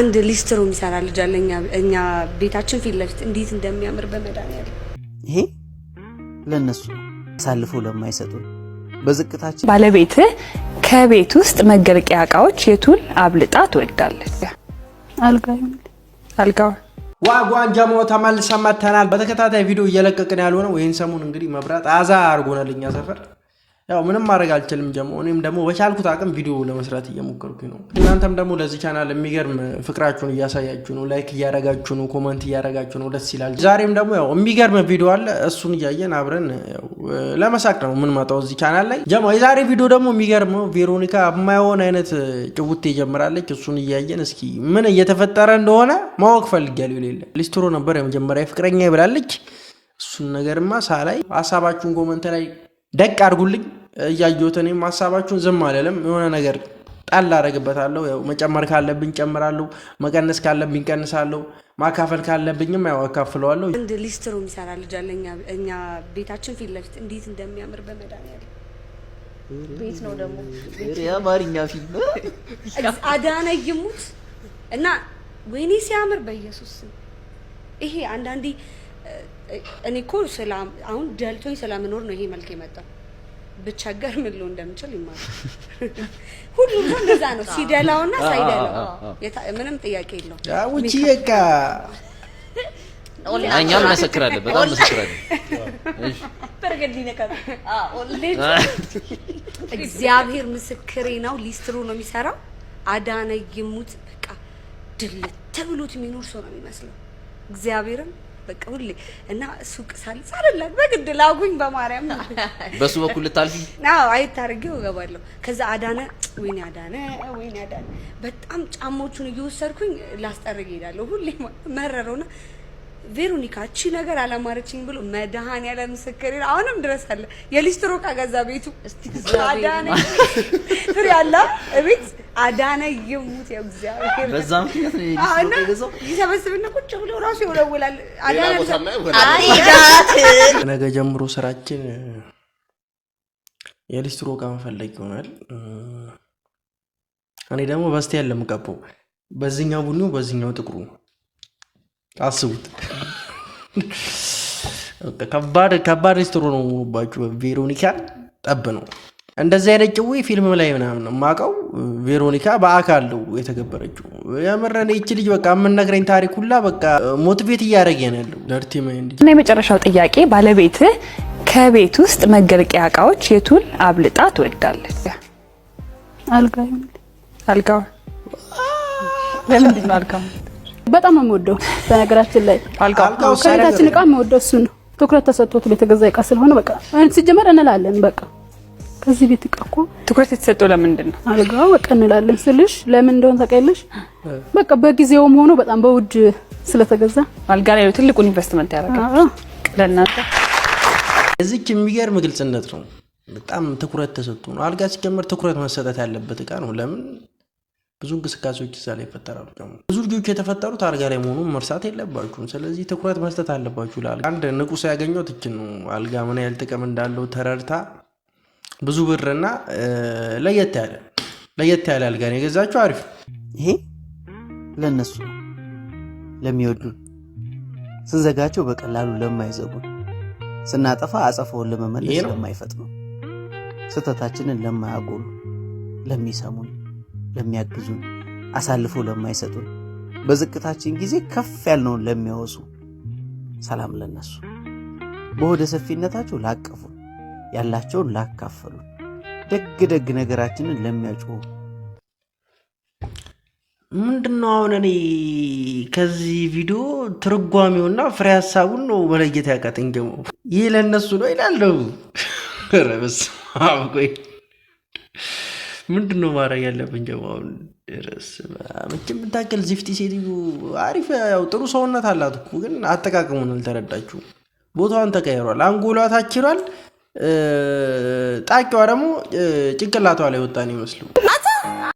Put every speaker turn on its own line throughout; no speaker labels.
አንድ ሊስትሮ የሚሰራ ልጅ አለ እኛ ቤታችን ፊት ለፊት እንዴት እንደሚያምር በመድኃኒዓለም
ይሄ ለነሱ አሳልፎ ለማይሰጡ በዝቅታችን
ባለቤት ከቤት ውስጥ መገልገያ ዕቃዎች የቱን አብልጣ ትወዳለች? አልጋው
ዋጓን ጀሞ ተመልሰን መተናል። በተከታታይ ቪዲዮ እየለቀቅን ያለው ነው። ይሄን ሰሞን እንግዲህ መብራት አዛ አርጎናል እኛ ሰፈር። ያው ምንም ማድረግ አልችልም ጀሞ። እኔም ደግሞ በቻልኩት አቅም ቪዲዮ ለመስራት እየሞከርኩኝ ነው። እናንተም ደግሞ ለዚህ ቻናል የሚገርም ፍቅራችሁን እያሳያችሁ ነው። ላይክ እያረጋችሁ ነው፣ ኮሜንት እያረጋችሁ ነው። ደስ ይላል። ዛሬም ደግሞ ያው የሚገርም ቪዲዮ አለ። እሱን እያየን አብረን ያው ለመሳቅ ነው የምንመጣው እዚህ ቻናል ላይ ጀሞ። የዛሬ ቪዲዮ ደግሞ የሚገርም ነው። ቬሮኒካ የማይሆን አይነት ጭውቴ ጀምራለች። እሱን እያየን እስኪ ምን እየተፈጠረ እንደሆነ ማወቅ ፈልጋለሁ። ይሌለ ሊስትሮ ነበር የመጀመሪያ ፍቅረኛ ይብላለች። እሱን ነገርማ ሳላይ ሀሳባችሁን ኮሜንት ላይ ደቅ አድርጉልኝ። እያየሁት እኔም ሀሳባችሁን ዝም አልልም። የሆነ ነገር ጣል አደርግበታለሁ። ያው መጨመር ካለብኝ ጨምራለሁ፣ መቀነስ ካለብኝ ቀንሳለሁ፣ ማካፈል ካለብኝም ያው አካፍለዋለሁ።
አንድ ሊስትሮ የሚሰራ ልጅ አለ እኛ ቤታችን ፊት ለፊት እንዴት እንደሚያምር በመድኃኒዓለም ቤት ነው ደግሞ
የአማርኛ ፊልም
አዳነ ይሙት እና ወይኔ ሲያምር በኢየሱስ ይሄ አንዳንዴ እኔ እኮ አሁን ደልቶኝ ስለምኖር ነው ይሄ መልክ የመጣው። ብቻገር ምን ለው እንደምችል ይማር ሁሉም ሰው እንደዛ ነው ሲደላውና ሳይደላው ምንም ጥያቄ የለው።
ያውጪ የካ
እኛም መሰክራለን፣ በጣም መሰክራለን። እሺ
በርገዲነካ እግዚአብሔር ምስክሬ ነው። ሊስትሮ ነው የሚሰራው። አዳነ ይሙት በቃ ድልት ተብሎት የሚኖር ሰው ነው የሚመስለው እግዚአብሔርን በቃ ሁሌ እና ሱቅ ሳልጻለላት በግድ ላጉኝ በማርያም
በሱ በኩል ልታልፊ
አዎ አይታርገው እገባለሁ። ከዛ አዳነ ወይኔ አዳነ በጣም ጫሞቹን እየወሰድኩኝ ላስጠርግ ሄዳለሁ። ሁሌ መረረውና ቬሮኒካ እቺ ነገር አላማረችኝ ብሎ መድኃኒዓለም ምስክሬ አሁንም ድረስ አለ የሊስትሮ ካገዛ ቤቱ እስቲ አዳነ ፍሬ አለ እቤት አዳነ ይሙት የእግዚአብሔር
በዛም ሊስትሮ ከገዛው
ይሰበስብና ቁጭ ብሎ ራሱ ይወለውላል። አዳነ
ነገ ጀምሮ ስራችን የሊስትሮ ዕቃ መፈለግ ይሆናል። እኔ ደግሞ በስቲ ያለ የምቀባው በዚህኛው ቡኒ በዚህኛው ጥቁሩ አስቡት። ከባድ ሊስትሮ ነው ባችሁ። ቬሮኒካ ጠብ ነው እንደዚህ አይነት ጭዌ ፊልም ላይ ምናምን ማቀው። ቬሮኒካ በአካል ነው የተገበረችው። የምረን እቺ ልጅ በቃ የምንነግረኝ ታሪክ ሁላ በቃ ሞቲቬት እያደረገኝ ነው ያለው። ለርቲ ማይንድ
እና የመጨረሻው ጥያቄ ባለቤት ከቤት ውስጥ መገልገያ ዕቃዎች የቱን አብልጣ ትወዳለች? አልጋው ለምንድን ነው አልጋው
በጣም የምወደው? በነገራችን ላይ አልጋው ከቤታችን ዕቃ የምወደው እሱ ነው። ትኩረት ተሰጥቶት የተገዛ ዕቃ ስለሆነ በቃ ሲጀመር እንላለን። በቃ ከዚህ ቤት ዕቃ እኮ
ትኩረት የተሰጠው ለምንድን ነው?
አልጋው በቃ እንላለን ስልሽ ለምን እንደሆነ ታውቂያለሽ? በቃ በጊዜውም ሆኖ በጣም በውድ ስለተገዛ
አልጋ ላይ ትልቁን ኢንቨስትመንት ያደርጋል ለእናንተ።
እዚች የሚገርም ግልጽነት ነው። በጣም ትኩረት ተሰጥቶ ነው። አልጋ ሲጀመር ትኩረት መሰጠት ያለበት ዕቃ ነው። ለምን ብዙ እንቅስቃሴዎች እዛ ላይ ይፈጠራሉ። ደግሞ ብዙ ልጆች የተፈጠሩት አልጋ ላይ መሆኑን መርሳት የለባችሁም። ስለዚህ ትኩረት መስጠት አለባችሁ ለአልጋ። አንድ ንቁስ ያገኘው ትችን ነው። አልጋ ምን ያህል ጥቅም እንዳለው ተረድታ ብዙ ብርና ለየት ያለ አልጋ ነው የገዛችሁ። አሪፍ።
ይሄ ለነሱ ለሚወዱ ስንዘጋቸው በቀላሉ ለማይዘጉ ስናጠፋ አጸፋውን ለመመለስ ለማይፈጥኑ ስህተታችንን ለማያጎሉ ለሚሰሙን ለሚያግዙን አሳልፎ ለማይሰጡን በዝቅታችን ጊዜ ከፍ ያልነውን ለሚያወሱ ሰላም ለነሱ በወደ ሰፊነታቸው ላቀፉ ያላቸውን ላካፈሉ ደግ ነገራችንን ለሚያጮሁ
ምንድነው አሁን እኔ ከዚህ ቪዲዮ ትርጓሜውና ፍሬ ሐሳቡን ነው መለየት ያቃተኝ። ጀሞ ይሄ ለነሱ ነው ይላልው። ረበስ አብቆይ ምንድነው ማድረግ ያለብን ጀሞ? አሁን ድረስ መቼም ብታከል ዚፍቲ ሴትዮ አሪፍ ያው ጥሩ ሰውነት አላት እኮ ግን አጠቃቀሙን አልተረዳችሁም። ቦታውን ተቀይሯል። አንጎሏ ታችሯል። ጣቂዋ ደግሞ ጭንቅላቷ ላይ ወጣን ይመስሉ።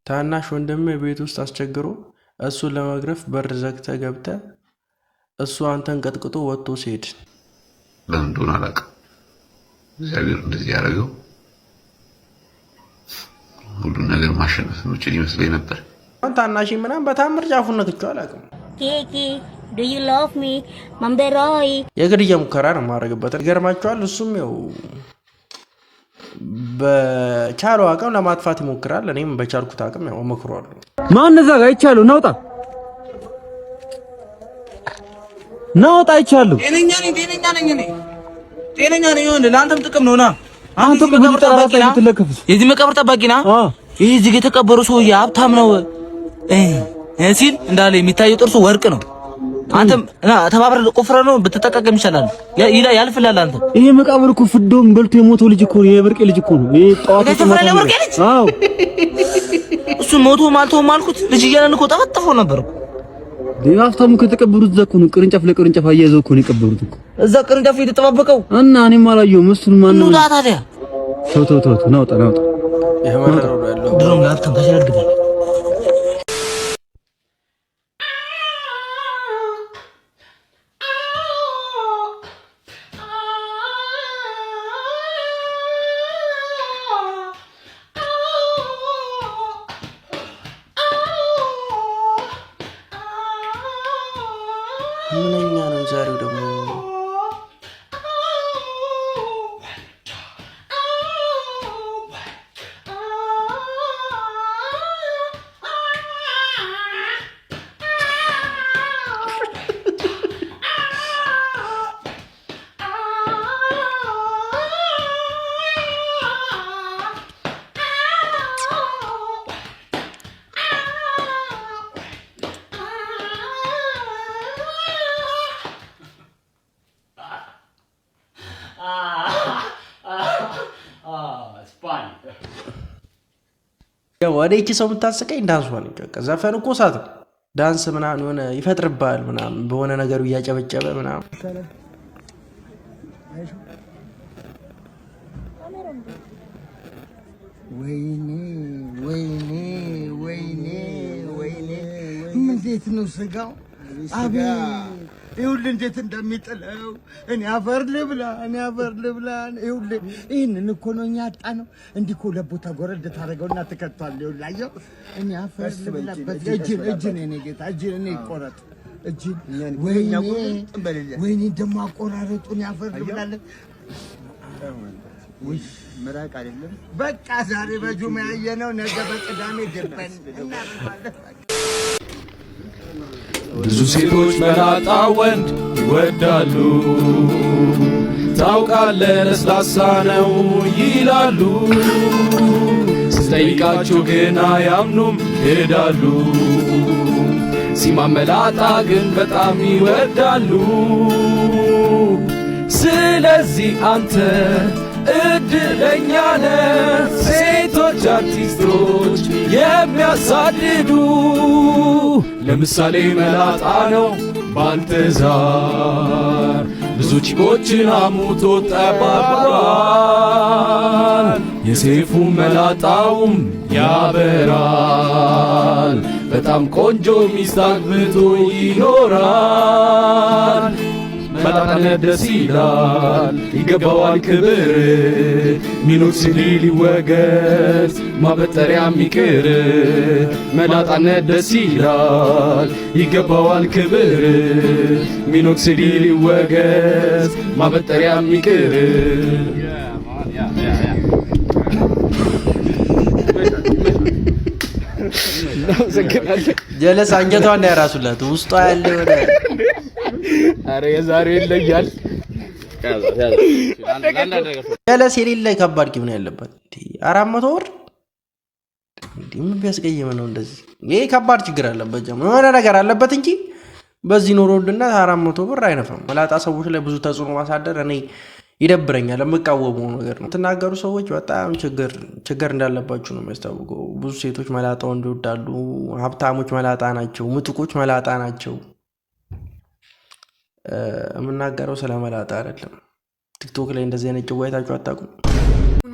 ታናሽ ወንድም ቤት ውስጥ አስቸግሮ እሱን ለመግረፍ በር ዘግተህ ገብተህ እሱ አንተን ቀጥቅጦ ወጥቶ ሲሄድ
ለምን እንደሆነ አላውቅም። እግዚአብሔር እንደዚህ ያደረገው ሁሉን ነገር ማሸነፍ ነው ይመስለኝ ነበር።
ታናሽ ምናምን በታምር ጫፉን ነክቼው አላውቅም።
ኬኪ do you love me ማምበራይ
የግድያ ሙከራ ነው ማድረግበት ይገርማችኋል። እሱም ያው በቻለው አቅም ለማጥፋት ይሞክራል። እኔም በቻልኩት አቅም ያው መክሯለሁ።
ማን እዛ ጋር ይቻለው ናውጣ ይቻለው ጤነኛ ነኝ ወንድ ለአንተም ጥቅም ነውና አንተ መቀብር ጠባቂ ነህ። የዚህ መቀብር ጠባቂ ነህ። እዚህ የተቀበሩ ሰውዬ ሀብታም ነው ሲል እንዳለ የሚታየው ጥርሱ ወርቅ ነው። አንተም ተባብረ ቆፍረ ነው ብትጠቀም ይችላል ያልፍላል። አንተ ይሄ መቃብር እኮ ፍዶም በልቶ የሞተው ልጅ እኮ ነው። የብርቄ ልጅ እኮ ነው። ይሄ ጧት ነው። አዎ እሱ ሞቶ ማልቶ ማልኩት ልጅ እያለን እኮ ጠፈጠፈው ነበር እኮ ሀብታሙ ከተቀበሩት እዛ እኮ ነው። ቅርንጫፍ ለቅርንጫፍ አያይዘው እኮ ነው የቀበሩት እኮ እዛ ቅርንጫፍ እየተጠባበቀው እና እኔም አላየሁም። እሱን ማን ነው ታዲያ? ተው ናውጣ ድሮም ለሀብታም ተሸረግዳል።
ምንኛ ነው ዛሬው ደግሞ ወደ እቺ ሰው የምታስቀኝ ዳንሷ ነው። በቃ ዘፈን እኮ ሳት ዳንስ ምናምን የሆነ ይፈጥርባል ምናምን በሆነ ነገሩ እያጨበጨበ ምናምን
ወይኔ እንዴት ነው ስጋው? አቤት ይኸውልህ እንዴት እንደሚጥለው እኔ አፈር ልብላ ይኸውልህ ይህንን እኮ ነው እኛ ያጣነው። እንዲህ እኮ ለቦታ ጎረድ ታደርገውና ትከቷል። ይኸውልህ አየው እኔ አፈር ልብላበት እጅን እኔ ጌታ እጅን እኔ ይቆረጥ እጅን ወይኔ ደግሞ አቆራረጡን ያፈር ልብላለን። ምራቅ አይደለም በቃ ዛሬ በጁማ ያየነው ነገ በቅዳሜ ድርበን እናረጋለን።
ብዙ ሴቶች መላጣ ወንድ ይወዳሉ፣ ታውቃለህ ለስላሳ ነው ይላሉ። ስጠይቃቸው ግን አያምኑም ይሄዳሉ። ሲማመላጣ ግን በጣም ይወዳሉ። ስለዚህ አንተ እድለኛ ነህ ሴቶች አርቲስቶች የሚያሳድዱ። ለምሳሌ መላጣ ነው ባልተዛር ብዙ ቺኮችን አሙቶ ጠባብሯል። የሴፉ መላጣውም ያበራል። በጣም ቆንጆ ሚስት አግብቶ ይኖራል። መላጣነት ደስ ይላል ይገባዋል ክብር። ሚኖክሲዲል ይወገድ ማበጠሪያም ይቅር። መላጣነት ደስ ይላል ይገባዋል ክብር። ሚኖክሲዲል ይወገድ ማበጠሪያም ይቅር።
ጀለስ አንጀቷ እንዳይራሱላት ውስጧ ያለ ወደ
አረ የዛሬው ይለያል።
ጀለስ የሌለ ከባድ ቂም ነው ያለበት። 400 ብር ምን ቢያስቀየም ነው እንደዚህ? ይሄ ከባድ ችግር አለበት። የሆነ ነገር አለበት እንጂ በዚህ ኑሮ ውድነት 400 ብር አይነፋም። መላጣ ሰዎች ላይ ብዙ ተጽዕኖ ማሳደር እኔ ይደብረኛል። የምቃወመው ነገር ነው። የምትናገሩ ሰዎች በጣም ችግር እንዳለባችሁ ነው የሚያስታውቀው። ብዙ ሴቶች መላጣ ወንድ ይወዳሉ። ሀብታሞች መላጣ ናቸው፣ ምጥቆች መላጣ ናቸው። የምናገረው ስለ መላጣ አይደለም። ቲክቶክ ላይ እንደዚህ አይነት ጭዋይታችሁ አታውቁም።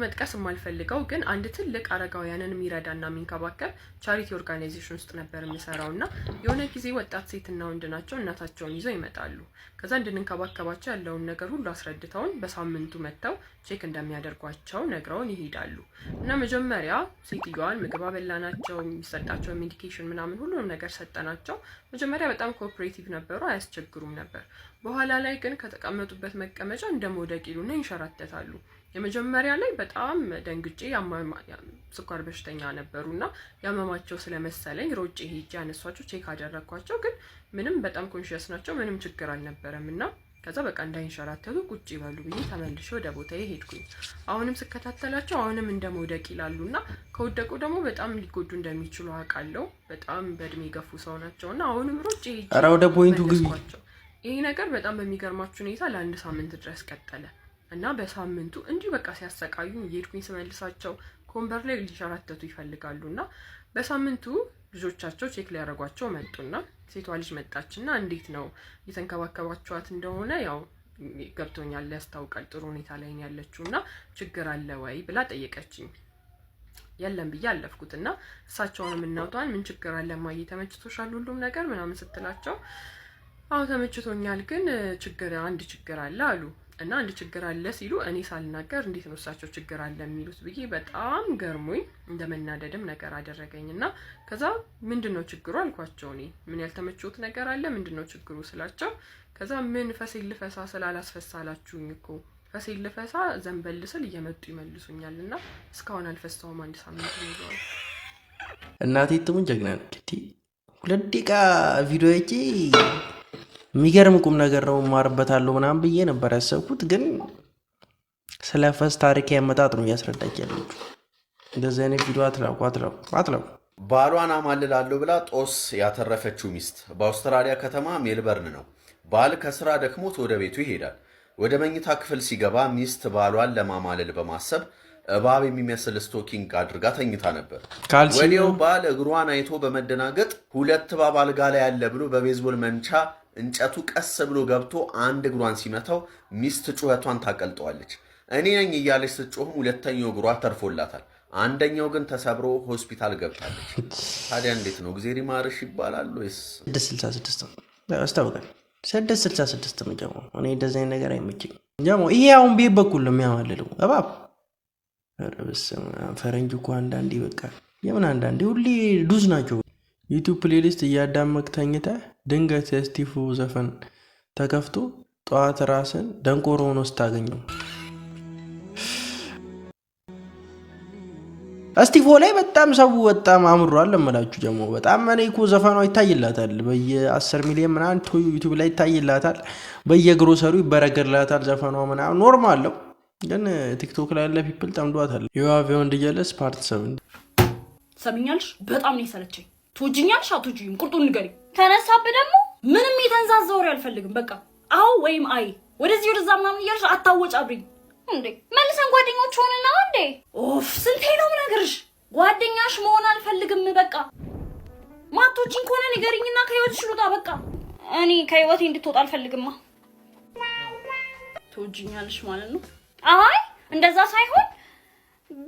መጥቀስ የማልፈልገው ግን አንድ ትልቅ አረጋውያንን የሚረዳና የሚንከባከብ ቻሪቲ ኦርጋናይዜሽን ውስጥ ነበር የምሰራውና የሆነ ጊዜ ወጣት ሴትና ወንድ ናቸው እናታቸውን ይዘው ይመጣሉ። ከዛ እንድንንከባከባቸው ያለውን ነገር ሁሉ አስረድተውን በሳምንቱ መጥተው ቼክ እንደሚያደርጓቸው ነግረውን ይሄዳሉ። እና መጀመሪያ ሴትዮዋን ምግብ አበላናቸው፣ የሚሰጣቸው ሜዲኬሽን ምናምን ሁሉንም ነገር ሰጠናቸው። መጀመሪያ በጣም ኮኦፕሬቲቭ ነበሩ፣ አያስቸግሩም ነበር። በኋላ ላይ ግን ከተቀመጡበት መቀመጫ እንደመውደቅ ይሉና ይንሸራተታሉ። የመጀመሪያ ላይ በጣም ደንግጬ ስኳር በሽተኛ ነበሩና ያመማቸው ስለመሰለኝ ሮጬ ሄጄ ያነሷቸው ቼክ አደረኳቸው። ግን ምንም በጣም ኮንሺየስ ናቸው፣ ምንም ችግር አልነበረምና ከዛ በቃ እንዳይንሸራተቱ ቁጭ ይበሉ ብዬ ተመልሼ ወደ ቦታዬ ሄድኩኝ። አሁንም ስከታተላቸው አሁንም እንደመውደቅ ይላሉና ከወደቁ ደግሞ በጣም ሊጎዱ እንደሚችሉ አውቃለሁ። በጣም በእድሜ ገፉ ሰው ናቸውና አሁንም ሮጬ ሄጄ
ወደ ፖይንቱ ግቢ።
ይሄ ነገር በጣም በሚገርማችሁ ሁኔታ ለአንድ ሳምንት ድረስ ቀጠለ እና በሳምንቱ እንዲሁ በቃ ሲያሰቃዩ እየሄድኩኝ ስመልሳቸው ኮምበር ላይ ሊሸራተቱ ይፈልጋሉና በሳምንቱ ልጆቻቸው ቼክ ሊያደርጓቸው መጡና ሴቷ ልጅ መጣችና እንዴት ነው እየተንከባከባችኋት እንደሆነ ያው ገብቶኛል፣ ያስታውቃል ጥሩ ሁኔታ ላይ ነው ያለችውና ችግር አለ ወይ ብላ ጠየቀችኝ። የለም ብዬ አለፍኩትና እሳቸውንም እናቷን ምን ችግር አለ ማየ ተመችቶሻል ሁሉም ነገር ምናምን ስትላቸው አው ተመችቶኛል ግን አንድ ችግር አለ አሉ። እና አንድ ችግር አለ ሲሉ እኔ ሳልናገር እንዴት ነው እሳቸው ችግር አለ የሚሉት ብዬ በጣም ገርሞኝ እንደመናደድም ነገር አደረገኝና ከዛ ምንድነው ችግሩ አልኳቸው። እኔ ምን ያልተመቾት ነገር አለ ምንድነው ችግሩ ስላቸው ከዛ ምን ፈሴል ልፈሳ ስላላስፈሳላችሁኝ እኮ ፈሴል ልፈሳ ዘንበል ስል እየመጡ ይመልሱኛልና እስካሁን አልፈሳውም አንድ ሳምንት ነው።
እናቴ ትሙን ጀግና ነች። 2 ደቂቃ ቪዲዮ እጪ የሚገርም ቁም ነገር ነው ማርበታለሁ ምናምን ብዬ ነበር ያሰብኩት፣ ግን ስለ ፈስ ታሪክ ያመጣጥ ነው እያስረዳች ያለችው። እንደዚህ አይነት ቪዲዮ አትላቁ።
ባሏን አማልላለሁ ብላ ጦስ ያተረፈችው ሚስት በአውስትራሊያ ከተማ ሜልበርን ነው። ባል ከስራ ደክሞት ወደ ቤቱ ይሄዳል። ወደ መኝታ ክፍል ሲገባ ሚስት ባሏን ለማማለል በማሰብ እባብ የሚመስል ስቶኪንግ አድርጋ ተኝታ ነበር። ወዲያው ባል እግሯን አይቶ በመደናገጥ 2 እባብ አልጋ ላይ ያለ ብሎ በቤዝቦል መንቻ እንጨቱ ቀስ ብሎ ገብቶ አንድ እግሯን ሲመታው ሚስት ጩኸቷን ታቀልጠዋለች። እኔ ነኝ እያለች ስትጮህም 2ኛው እግሯ ተርፎላታል። አንደኛው ግን ተሰብሮ ሆስፒታል ገብታለች። ታዲያ እንዴት ነው እግዚአብሔር ይማርሽ ይባላል ወይስ
666 ነው? አስታውቃለሁ 666 ነው ጀሞ። እኔ እንደዚህ አይነት ነገር አይመችኝ ጀሞ። ይሄ አሁን ቤት በኩል ነው የሚያማልለው እባብ። ፈረንጅ እኮ አንዳንዴ በቃ የምን አንዳንዴ ሁሌ ዱዝ ናቸው። ዩቲዩብ ፕሌሊስት እያዳመቅ ተኝተህ ድንገት የስቲፉ ዘፈን ተከፍቶ ጠዋት ራስን ደንቆሮ ሆኖ ስታገኘው ስቲፎ ላይ በጣም ሰው በጣም አምሯል ለምላችሁ ጀሞ። በጣም እኔ እኮ ዘፈኗ ይታይላታል በየ10 ሚሊዮን ምናምን ዩቲዩብ ላይ ይታይላታል፣ በየግሮሰሪው ይበረገርላታል ዘፈኗ ምናምን ኖርማል ነው። ግን ቲክቶክ ላይ ያለ ፒፕል ጠምዷታል። ዩአቪው እንድጀለስ ፓርት 7
ሰምኛልሽ። በጣም ነው የሰለቸኝ። ትወጂኛለሽ አትወጂኝም? ቁርጡን ንገሪኝ። ተነሳብህ ደግሞ ምንም የተንዛዛ ወሬ አልፈልግም። በቃ አዎ ወይም አይ፣ ወደዚህ ወደዛ ምናምን እያልሽ አታወጫብኝ እንዴ። መልሰን ጓደኞች ሆነና እንዴ? ኦፍ ስንቴ ነው ነገርሽ? ጓደኛሽ መሆን አልፈልግም። በቃ ማቶጂኝ ከሆነ ንገሪኝና ከህይወትሽ ልውጣ። በቃ እኔ ከህይወቴ እንድትወጣ አልፈልግማ። ትወጂኛለሽ ማለት ነው? አይ እንደዛ ሳይሆን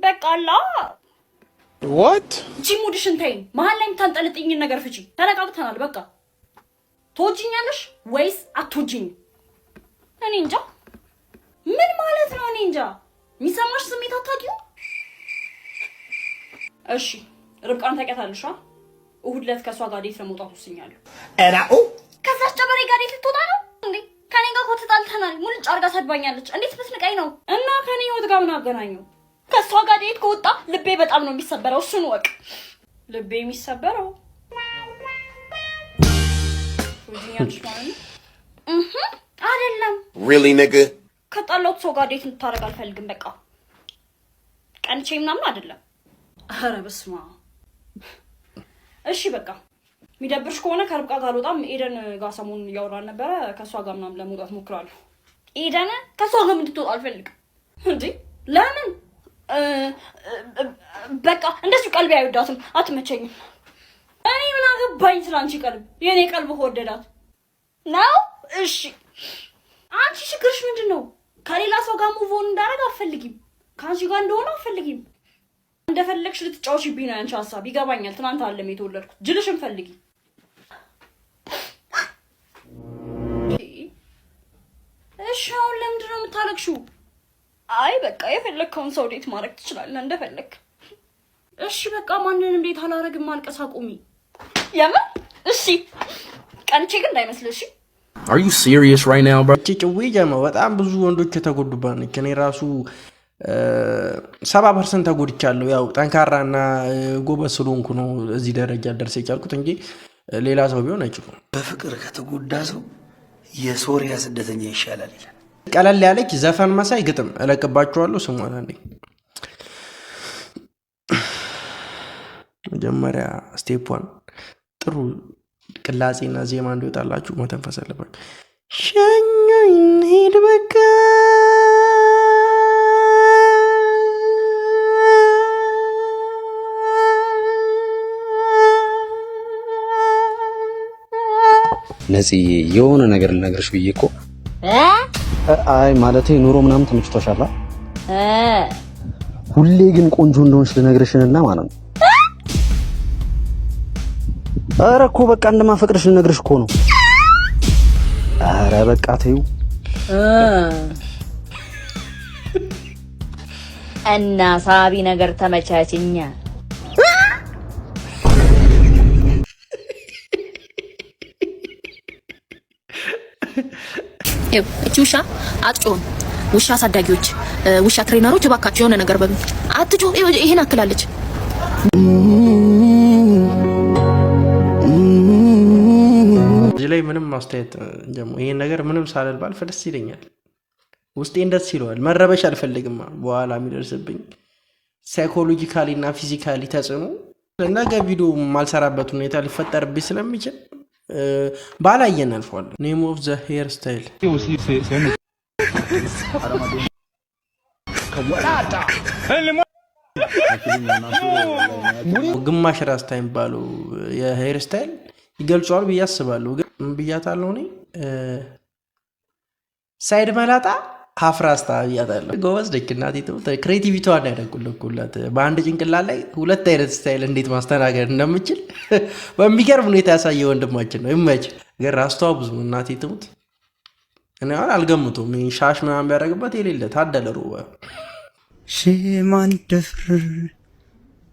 በቃ አላ
what
ጂሙድሽን ተይኝ። መሀል ላይ የምታንጠልጥኝን ነገር ፍጪ። ተነቃቅተናል። በቃ ትወጂኛለሽ ወይስ አትወጂኝ? እኔ እንጃ። ምን ማለት ነው? እኔ እንጃ። የሚሰማሽ ስሜት አታውቂው? እሺ ርብቃን ታውቂያታለሽ? እሁድ ዕለት ከሷ ጋር ዴት ለመውጣት ወስኛለሁ።
እራኡ
ከዛች ጨበሬ ጋር ዴት ልትወጣ ነው እንዴ? ከኔ ጋር እኮ ተጣልተናል። ሙልጭ አርጋ ሰድባኛለች። እንዴት ብትንቀኝ ነው? እና ከኔ ህይወት ጋር ምን አገናኘው? ከሷ ጋር ዴት ከወጣ ልቤ በጣም ነው የሚሰበረው። እሱን ወቅ ልቤ የሚሰበረው ወዲኛልሽ ማለት ነው። አይደለም
really nigga
ከጣላው ሰው ጋር ዴት ልታረግ አልፈልግም። በቃ ቀንቼ ምናምን አይደለም። ኧረ በስመ አብ። እሺ በቃ የሚደብርሽ ከሆነ ከርብቃ ጋር አልወጣም። ኤደን ጋር ሰሞኑን እያወራን ነበረ። ከሷ ጋር ምናምን ለመውጣት ሞክራለሁ። ኤደን ከሷ ጋር እንድትወጣ አልፈልግም። እንዴ ለምን? በቃ እንደሱ ቀልቤ አይወዳትም፣ አትመቸኝም። እኔ ምን አገባኝ ስላንቺ ቀልብ? የኔ ቀልብ ወደዳት ነው። እሺ አንቺ ችግርሽ ምንድነው? ከሌላ ሰው ጋር ሙቭ ኦን እንዳደረግ አትፈልጊም። ከአንቺ ጋር እንደሆነ አልፈልጊም። እንደፈለግሽ ልትጫወቺብኝ ነው ያንቺ ሀሳብ ይገባኛል። ትናንት አለም የተወለድኩት ጅልሽን ፈልጊ። እሺ አሁን ለምንድን ነው የምታለቅሽው? አይ በቃ የፈለግከውን ሰው ዴት ማድረግ ትችላለህ እንደፈለግ። እሺ በቃ ማንንም ዴት አላረግም፣ ማልቀስ አቁሚ። የምን እሺ ቀንቼ ግን እንዳይመስልሽ።
Are you serious right now bro? ጭጭዌ ጀማ በጣም ብዙ ወንዶች የተጎዱባት ነች። እኔ ራሱ 70% ተጎድቻለሁ። ያው ጠንካራና ጎበዝ ስለሆንኩ ነው እዚህ ደረጃ ደርሰ የቻልኩት እንጂ ሌላ ሰው ቢሆን አይችልም።
በፍቅር ከተጎዳ ሰው የሶሪያ ስደተኛ ይሻላል ይላል።
ቀለል ያለች ዘፈን መሳይ ግጥም እለቅባችኋለሁ፣ ስሟት አንዴ። መጀመሪያ ስቴፕዋን ጥሩ ቅላጼና ዜማ እንዲወጣላችሁ መተንፈስ አለባችሁ። ሸኛኝ ሄድ በቃ
ነፂ የሆነ ነገር ልነግርሽ ብዬ እኮ። አይ ማለቴ ኑሮ ምናምን ተመችቶሻል? ሁሌ ግን ቆንጆ እንደሆንሽ ልነግርሽና ማለት ነው። ኧረ እኮ በቃ እንደማፈቅርሽ ልነግርሽ እኮ ነው። ኧረ በቃ ተይው
እና ሳቢ ነገር ተመቻችኛ።
እቺ ውሻ አትጮህም። ውሻ አሳዳጊዎች፣ ውሻ ትሬነሮች እባካችሁ የሆነ ነገር በሉ። አትጮህ፣ ይሄን አክላለች።
እዚህ ላይ ምንም ማስተያየት ጀሞ ይሄን ነገር ምንም ሳልል ባልፍ ደስ ይለኛል። ውስጤን ደስ ይለዋል። መረበሽ አልፈልግም። በኋላ የሚደርስብኝ ሳይኮሎጂካሊ እና ፊዚካሊ ተጽዕኖ ነገ ቪዲዮ ማልሰራበት ሁኔታ ሊፈጠርብኝ ስለሚችል ባላየን አልፏል። ኔም ኦፍ ዘ ሄር ስታይል ግማሽ ራስታ የሚባለው የሄር ስታይል ይገልጿል ብዬ አስባለሁ። ግን ብያታለሁ እኔ ሳይድ መላጣ ሀፍ ራስታ ብያታለሁ። ጎበዝ ደግ እናቴ ክሬቲቪቲዋን ያደንቁልኩላት። በአንድ ጭንቅላት ላይ ሁለት አይነት ስታይል እንዴት ማስተናገድ እንደምችል በሚገርም ሁኔታ ያሳየ ወንድማችን ነው። ይመች። ግን ራስቷ ብዙ እናቴ ትሙት እኔ አሁን አልገምቶም። ሻሽ ምናምን ቢያደርግበት የሌለ ታደለ ሩባ
ሽማንደፍር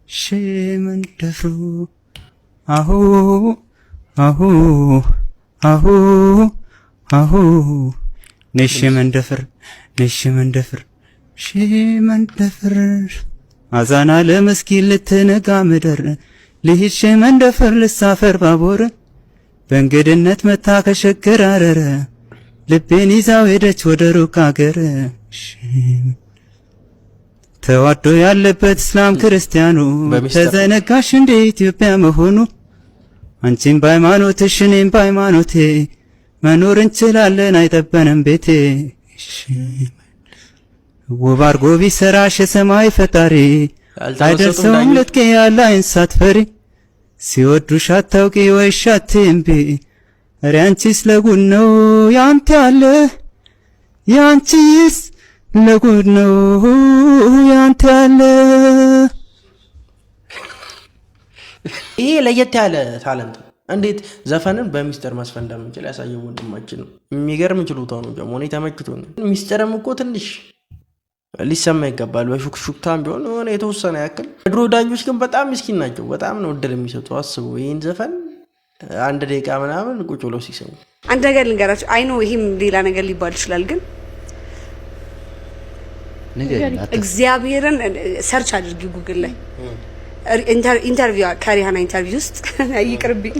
ሽማንደፍሩ አሁ አሁ አሁ አሁ ነሽ መንደፍር ነሽ መንደፍር ሽመንደፍር አዛና ለመስኪን ልትነጋ ምድር ልሂድ ሽመንደፍር ልሳፈር ባቡር በእንግድነት መታ ከሸገር አረረ ልቤን ይዛው ሄደች ወደ ሩቅ አገር። ተዋዶ ያለበት እስላም ክርስቲያኑ ተዘነጋሽ እንደ ኢትዮጵያ መሆኑ አንቺም በሃይማኖትሽ እኔም በሃይማኖቴ መኖር እንችላለን አይጠበንም ቤቴ። ውብ አርጎ ቢሰራሽ የሰማይ ፈጣሪ አይደርሰውም ልትቄ ያለ አይንሳት ፈሪ ሲወዱሽ አታውቂ ወይሽ አትምቢ ኧረ አንቺስ ለጉድ ነው ያንተ ያለ ያንቺስ ለጉድ ነው ያንተ ያለ።
ይሄ ለየት ያለ ታለንት እንዴት ዘፈንን በሚስጥር መስፈን እንደምንችል ያሳየው ወንድማችን ነው። የሚገርም ችሎታው ነው ደግሞ እኔ ተመችቶኝ። ሚስጥርም እኮ ትንሽ ሊሰማ ይገባል። በሹክሹክታም ቢሆን የሆነ የተወሰነ ያክል። ድሮ ዳኞች ግን በጣም ምስኪን ናቸው። በጣም ነው እድል የሚሰጡ። አስቡ ይህን ዘፈን 1 ደቂቃ ምናምን ቁጭ ብለው ሲሰሙ።
አንድ ነገር ልንገራችሁ። አይኖ ይሄም ሌላ ነገር ሊባል ይችላል፣ ግን እግዚአብሔርን ሰርች አድርጊ ጉግል ላይ ኢንተርቪው ከሪሃና ኢንተርቪው ውስጥ ይቅርብኝ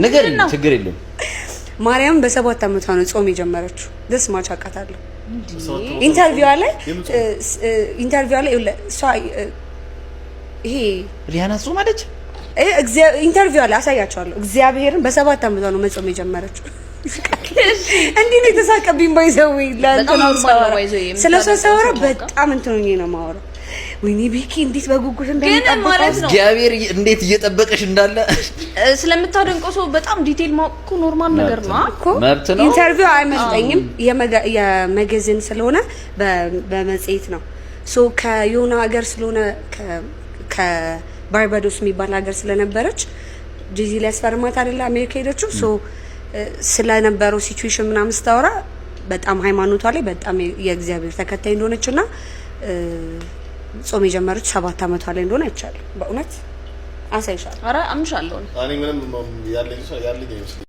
ነገር ችግር የለም።
ማርያም በ7 ዓመቷ ነው ጾም የጀመረችው። ደስ ማች አቃታለሁ። ኢንተርቪው ላይ እሷ ይሄ
ሪሃና ጾም አለች።
ኢንተርቪው ላይ አሳያቸዋለሁ። እግዚአብሔርን በ7 ዓመቷ ነው መጾም የጀመረችው። እንዴ ነው የተሳቀብኝ። ባይዘው ስለሷ ሳወራ በጣም እንትኑኝ ነው የማወራው። ወይኔ ቤኪ እንዴት በጉጉት እንደሚጠብቀው
እግዚአብሔር እንዴት እየጠበቀሽ እንዳለ
ስለምታደንቀው ሰው በጣም ዲቴል ማወቅ ኖርማል ነገር ነው እኮ።
ኢንተርቪው አይመስለኝም የመጋዚን ስለሆነ በመጽሔት ነው። ሶ ከዮና ሀገር ስለሆነ ከባርባዶስ የሚባል ሀገር ስለነበረች ጄዚ ሊያስፈርማት አይደለ አሜሪካ ሄደችው። ሶ ስለነበረው ሲቹዌሽን ምናምን ስታወራ በጣም ሃይማኖቷ ላይ በጣም የእግዚአብሔር ተከታይ እንደሆነችና ጾም የጀመረች 7 ዓመቷ ላይ እንደሆነ አይቻለሁ። በእውነት አሳይሻለሁ።
ኧረ አምሻለሁ።
እኔ ምንም ያለኝ አይመስለኝም።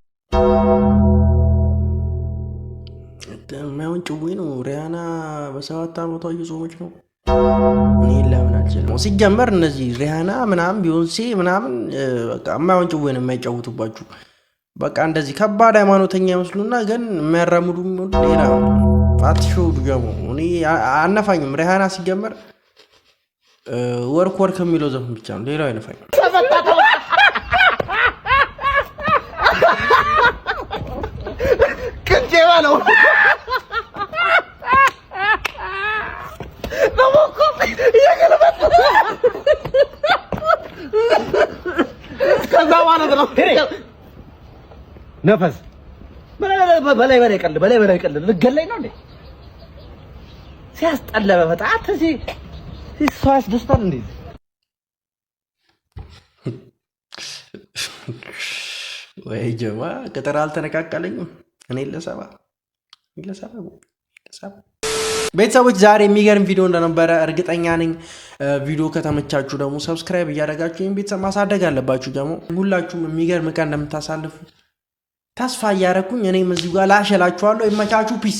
ማውን ጭዌ ነው። ሪያና በ7 ዓመቷ እየጾመች ነው። እኔ ለምን አልችልም። ሲጀመር እነዚህ ሪያና ምናምን ቢዮንሴ ምናምን በቃ ማውን ጭዌ ነው የማይጫወቱባችሁ። በቃ እንደዚህ ከባድ ሃይማኖተኛ ይመስሉና ግን የሚያራምዱ ሌላ አትሾዱ ጀሞ። እኔ አነፋኝም። ሪያና ሲጀመር ወርክ የሚለው ዘፈን ብቻ ነው፣ ሌላው አይነፋኝም።
ቅንጬባ ነው ከዛ ማለት ነው ነፈስ በላይ ቀልድ ልገለኝ ነው እንዴ? ሲያስጠላ በመጣት ሰው ያስደስታል እንዴ?
ወይ ጀማ ቅጥር አልተነቃቀለኝም። እኔ ለሰባ ቤተሰቦች ዛሬ የሚገርም ቪዲዮ እንደነበረ እርግጠኛ ነኝ። ቪዲዮ ከተመቻችሁ ደግሞ ሰብስክራይብ እያደረጋችሁ ይህን ቤተሰብ ማሳደግ አለባችሁ። ደግሞ ሁላችሁም የሚገርም ቀን እንደምታሳልፉ ተስፋ እያደረኩኝ እኔም እዚሁ ጋር ላሸላችኋለሁ። ይመቻችሁ። ፒስ